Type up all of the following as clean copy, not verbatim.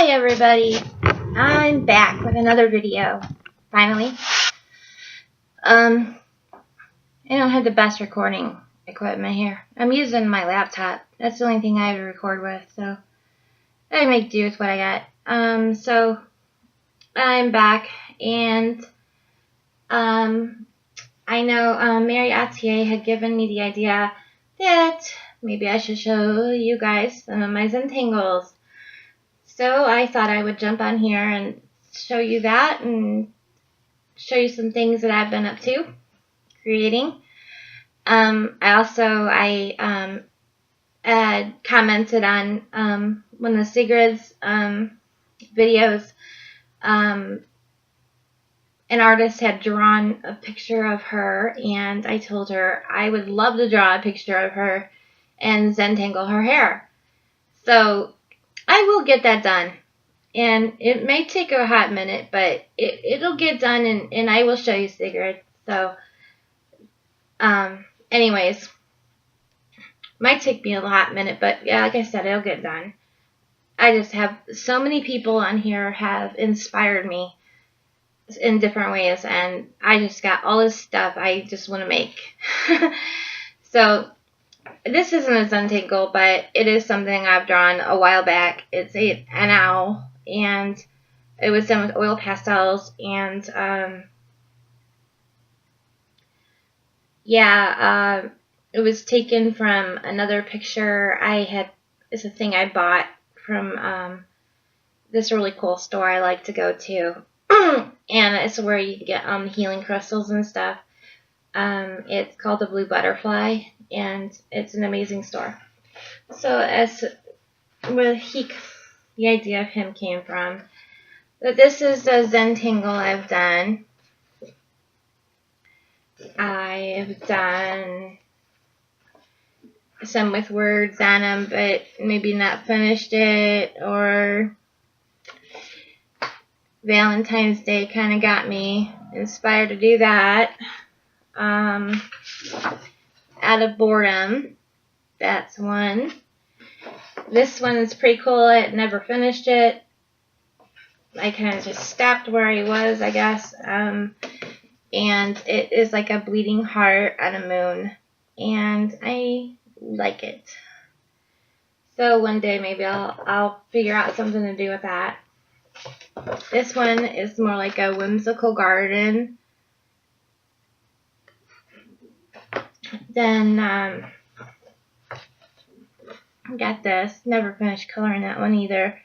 Hi everybody, I'm back with another video, finally. I don't have the best recording equipment here. I'm using my laptop. That's the only thing I have to record with, so I make do with what I got. So I'm back, and I know Mary Attier had given me the idea that maybe I should show you guys some of my Zentangles. So I thought I would jump on here and show you that and show you some things that I've been up to creating. I had commented on one of Sigrid's videos. An artist had drawn a picture of her, and I told her I would love to draw a picture of her and Zentangle her hair. So I will get that done, and it may take a hot minute, but it'll get done, and I will show you Sigrid. So, anyways, might take me a hot minute, but yeah, like I said, it'll get done. I just have so many people on here have inspired me in different ways, and I just got all this stuff I just want to make. So this isn't a Zentangle, but it is something I've drawn a while back. It's an owl, and it was done with oil pastels, and it was taken from another picture I had. It's a thing I bought from this really cool store I like to go to, and it's where you can get healing crystals and stuff. It's called the Blue Butterfly, and it's an amazing store. So as where the idea of him came from. But this is the Zentangle I've done. I've done some with words on them, but maybe not finished it, or Valentine's Day kind of got me inspired to do that. Out of boredom, that's one. This one is pretty cool. I never finished it. I kind of just stopped where I was, I guess. And it is like a bleeding heart on a moon, and I like it. So one day maybe I'll figure out something to do with that. This one is more like a whimsical garden. Then I got this. Never finished coloring that one either.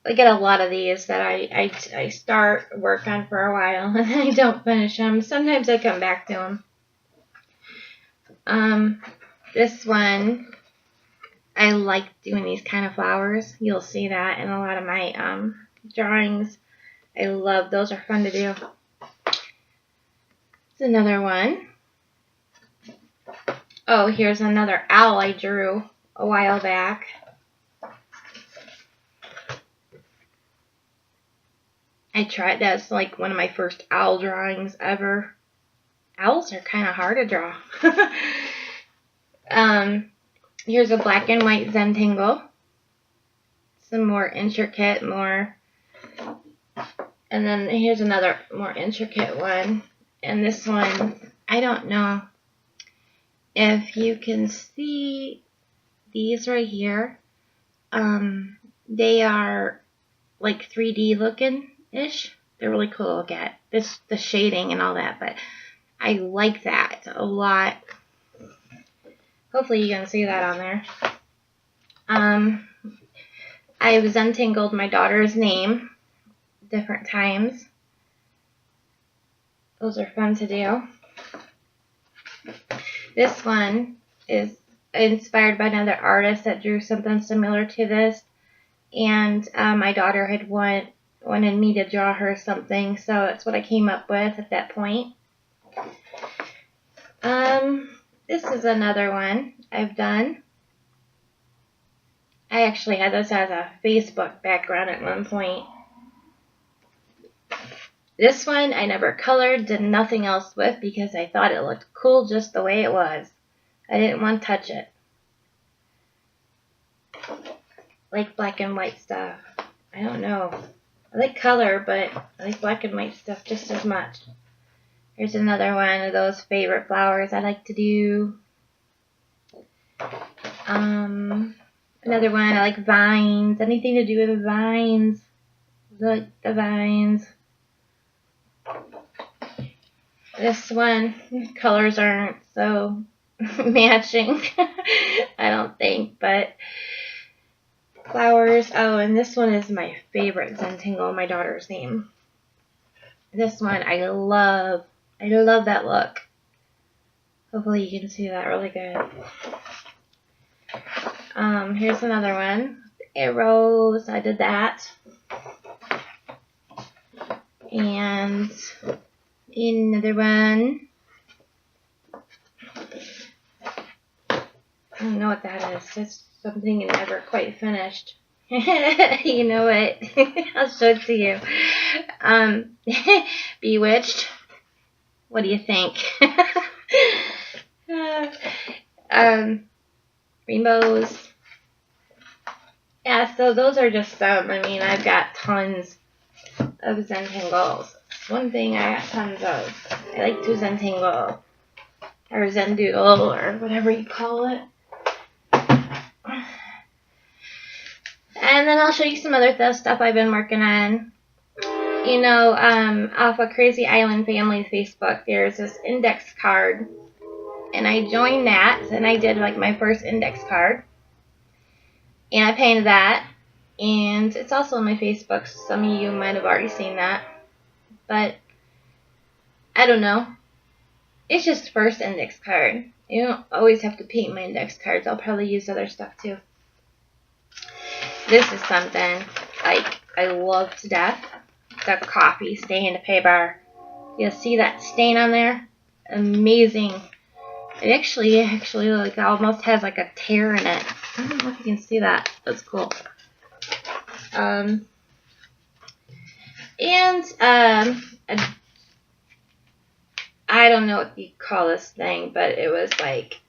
I get a lot of these that I start work on for a while and I don't finish them. Sometimes I come back to them. This one, I like doing these kind of flowers. You'll see that in a lot of my drawings. I love those. Are fun to do. It's another one. Oh, here's another owl I drew a while back. That's like one of my first owl drawings ever. Owls are kind of hard to draw. Here's a black and white Zentangle. Some more intricate, and then here's another more intricate one. And this one, I don't know if you can see these right here. They are like 3D looking-ish. They're really cool to look at. The shading and all that, but I like that a lot. Hopefully you can see that on there. I've Zentangled my daughter's name different times. Those are fun to do. This one is inspired by another artist that drew something similar to this, and my daughter had wanted me to draw her something, so that's what I came up with at that point. This is another one I've done. I actually had this as a Facebook background at one point. This one I never colored, did nothing else with, because I thought it looked cool just the way it was. I didn't want to touch it. Like black and white stuff. I don't know. I like color, but I like black and white stuff just as much. Here's another one of those favorite flowers I like to do. Another one, I like vines. Anything to do with vines. I like the vines. This one, colors aren't so matching, I don't think, but flowers. Oh, and this one is my favorite Zentangle, my daughter's name. This one, I love that look. Hopefully you can see that really good. Here's another one. Arrows, I did that. And another one. I don't know what that is. It's something I never quite finished. You know what? I'll show it to you. Bewitched. What do you think? Rainbows. Yeah, so those are just some. I mean, I've got tons of Zentangles. One thing I got tons of. I like to Zentangle. Or Zendoodle, or whatever you call it. And then I'll show you some other stuff I've been working on. You know, off of Crazy Island Family Facebook, there's this index card. And I joined that, and I did like my first index card. And I painted that. And it's also on my Facebook. Some of you might have already seen that. But, I don't know. It's just first index card. You don't always have to paint my index cards. I'll probably use other stuff too. This is something like I love to death. The coffee stained paper. You'll see that stain on there? Amazing. It actually like almost has like a tear in it. I don't know if you can see that. That's cool. I don't know what you call this thing, but it was like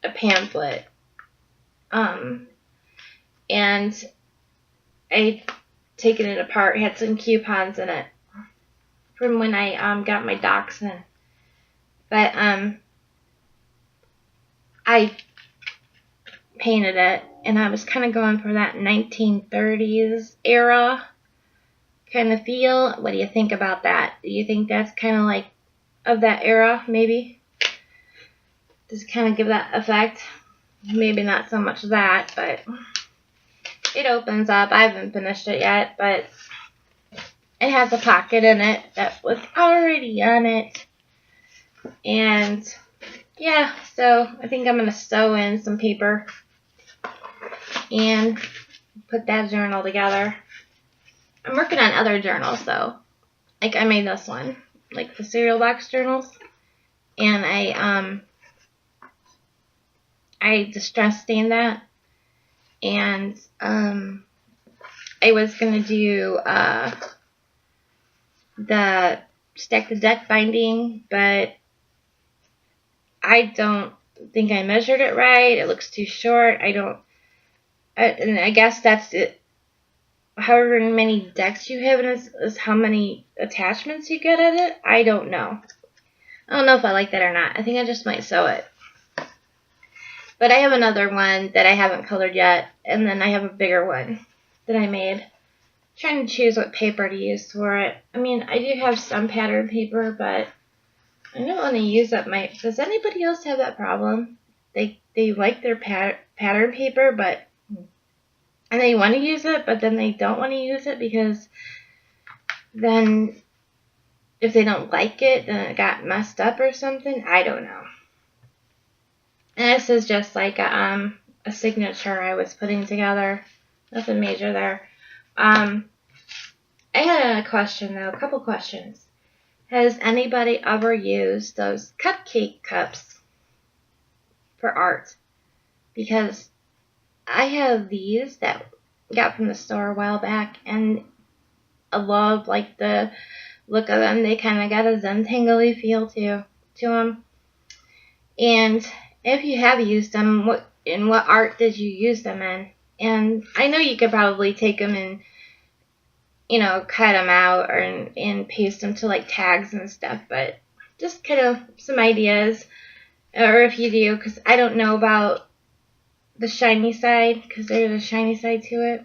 a pamphlet. And I taken it apart. It had some coupons in it from when I got my dachshund. But I painted it, and I was kind of going for that 1930s era kind of feel. What do you think about that? Do you think that's kind of like of that era, maybe? Does it kind of give that effect? Maybe not so much that, but it opens up. I haven't finished it yet, but it has a pocket in it that was already on it. And yeah, so I think I'm going to sew in some paper and put that journal together. I'm working on other journals though. Like I made this one, like the cereal box journals. And I distress stained that. And I was going to do the Stack the Deck binding, but I don't think I measured it right. It looks too short. And I guess that's it. However many decks you have is how many attachments you get in it. I don't know. I don't know if I like that or not. I think I just might sew it. But I have another one that I haven't colored yet, and then I have a bigger one that I made. I'm trying to choose what paper to use for it. I mean, I do have some pattern paper, but I don't want to use up my... Does anybody else have that problem? They like their pattern paper, but... And they want to use it, but then they don't want to use it because then if they don't like it, then it got messed up or something. I don't know. And this is just like a signature I was putting together. Nothing major there. I had a question though, a couple questions. Has anybody ever used those cupcake cups for art? Because I have these that I got from the store a while back, and I love like the look of them. They kind of got a Zentangle-y feel to them. And if you have used them, what art did you use them in? And I know you could probably take them and you know, cut them out and paste them to like tags and stuff, but just kind of some ideas. Or if you do, because I don't know about the shiny side, because there's a shiny side to it.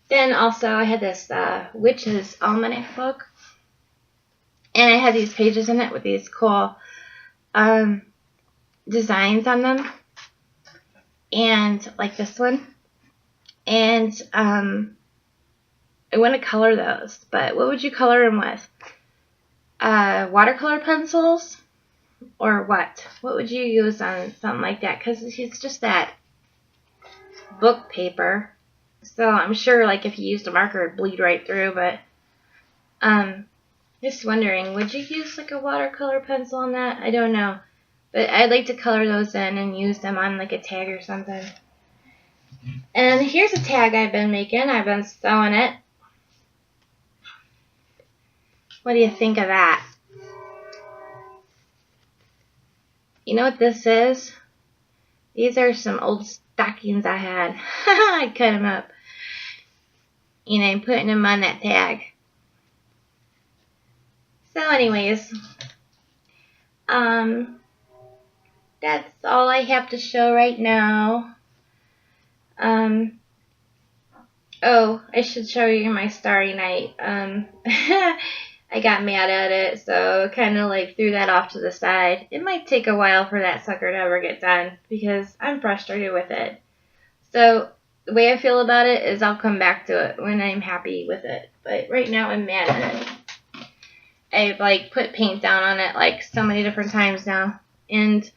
Then also I had this Witch's Almanac book, and I had these pages in it with these cool designs on them, and like this one, and I want to color those, but what would you color them with? Watercolor pencils, or what? What would you use on something like that? Because it's just that book paper, so I'm sure like if you used a marker it'd bleed right through, but just wondering, would you use like a watercolor pencil on that? I don't know, but I'd like to color those in and use them on like a tag or something. And here's a tag I've been making. I've been sewing it. What do you think of that? You know what this is? These are some old stockings I had. I cut them up. And I'm putting them on that tag. So anyways, that's all I have to show right now. Oh, I should show you my Starry Night. I got mad at it, so kind of like threw that off to the side. It might take a while for that sucker to ever get done because I'm frustrated with it. So the way I feel about it is I'll come back to it when I'm happy with it. But right now I'm mad at it. I've like put paint down on it like so many different times now. And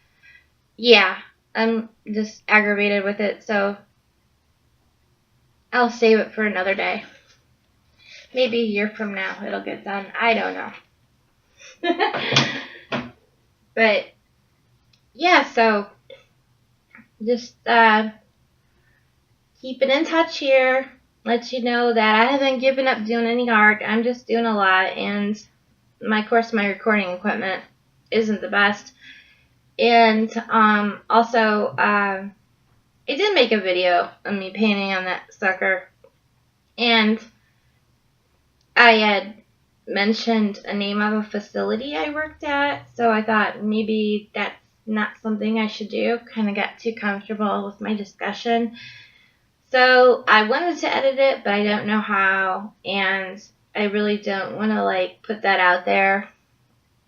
yeah, I'm just aggravated with it, so I'll save it for another day. Maybe a year from now it'll get done. I don't know. But yeah, so just keeping in touch here. Let you know that I haven't given up doing any art. I'm just doing a lot, and of course my recording equipment isn't the best. And also I did make a video of me painting on that sucker, and I had mentioned a name of a facility I worked at, so I thought maybe that's not something I should do. Kind of got too comfortable with my discussion. So I wanted to edit it, but I don't know how, and I really don't want to like put that out there,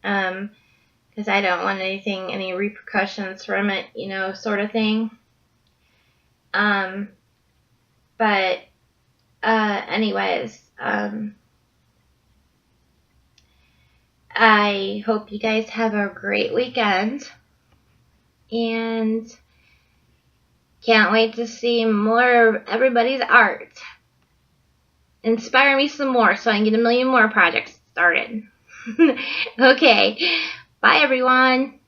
because I don't want any repercussions from it, you know, sort of thing. But anyways, I hope you guys have a great weekend, and can't wait to see more of everybody's art. Inspire me some more so I can get a million more projects started. Okay, bye everyone.